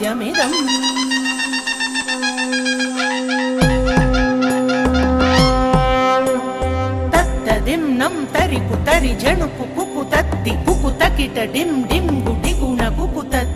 వాద్యమిదం తత్తదిం తరి కుతరి జణుకు కుకు తత్తి కుకు తకిట dim dim గుడి గుణ కుకు తత్తి